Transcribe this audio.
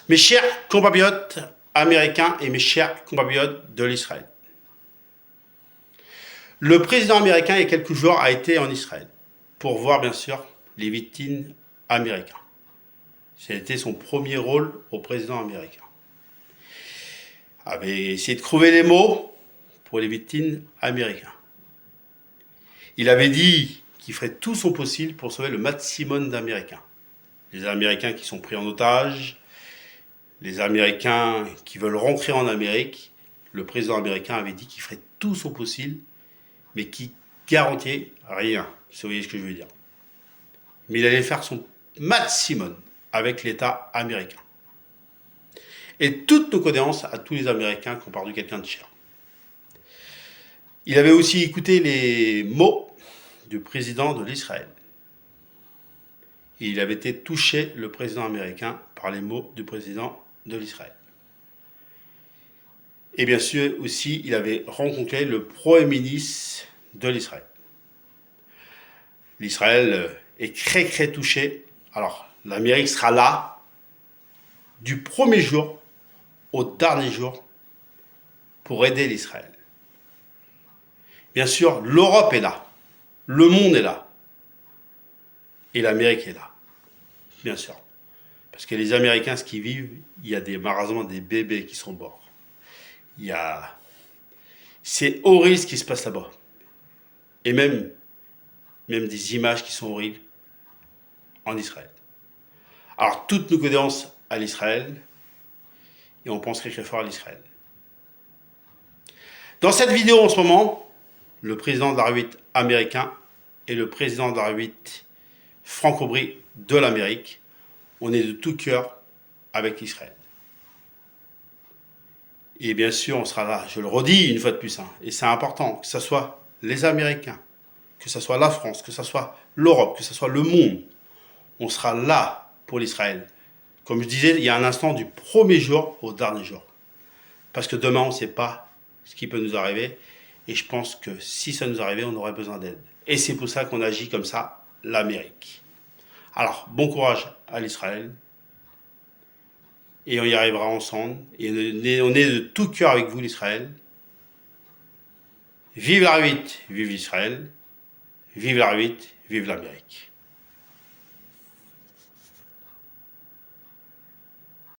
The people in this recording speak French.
Mes chers compatriotes américains et mes chers compatriotes de l'Israël. Le président américain, il y a quelques jours, a été en Israël pour voir, bien sûr, les victimes américains. C'était son premier rôle au président américain. Il avait essayé de trouver les mots pour les victimes américains. Il avait dit qu'il ferait tout son possible pour sauver le maximum d'Américains. Les Américains qui sont pris en otage, les Américains qui veulent rentrer en Amérique. Le président américain avait dit qu'il ferait tout son possible, mais qui garantit rien, si vous voyez ce que je veux dire. Mais il allait faire son maximum avec l'État américain. Et toutes nos condoléances à tous les Américains qui ont perdu quelqu'un de cher. Il avait aussi écouté les mots du président de l'Israël. Et il avait été touché, le président américain, par les mots du président de l'Israël. Et bien sûr aussi, il avait rencontré le Premier ministre de l'Israël. L'Israël est très touché. Alors, l'Amérique sera là du premier jour au dernier jour pour aider l'Israël. Bien sûr, l'Europe est là, le monde est là, et l'Amérique est là, bien sûr. Parce que les Américains, ce qu'ils vivent, il y a malheureusement des bébés qui sont morts. C'est horrible ce qui se passe là-bas. Et même des images qui sont horribles en Israël. Alors, toutes nos condoléances à l'Israël, et on pense très fort à l'Israël. Dans cette vidéo en ce moment, le président de la République américain et le président de la République franco-britannique de l'Amérique, on est de tout cœur avec l'Israël. Et bien sûr, on sera là, je le redis une fois de plus, et c'est important, que ce soit les Américains, que ce soit la France, que ce soit l'Europe, que ce soit le monde, on sera là pour l'Israël. Comme je disais il y a un instant, du premier jour au dernier jour. Parce que demain, on ne sait pas ce qui peut nous arriver. Et je pense que si ça nous arrivait, on aurait besoin d'aide. Et c'est pour ça qu'on agit comme ça, l'Amérique. Alors, bon courage à l'Israël. Et on y arrivera ensemble. Et on est de tout cœur avec vous, l'Israël. Vive la République, vive l'Israël. Vive la République, vive l'Amérique.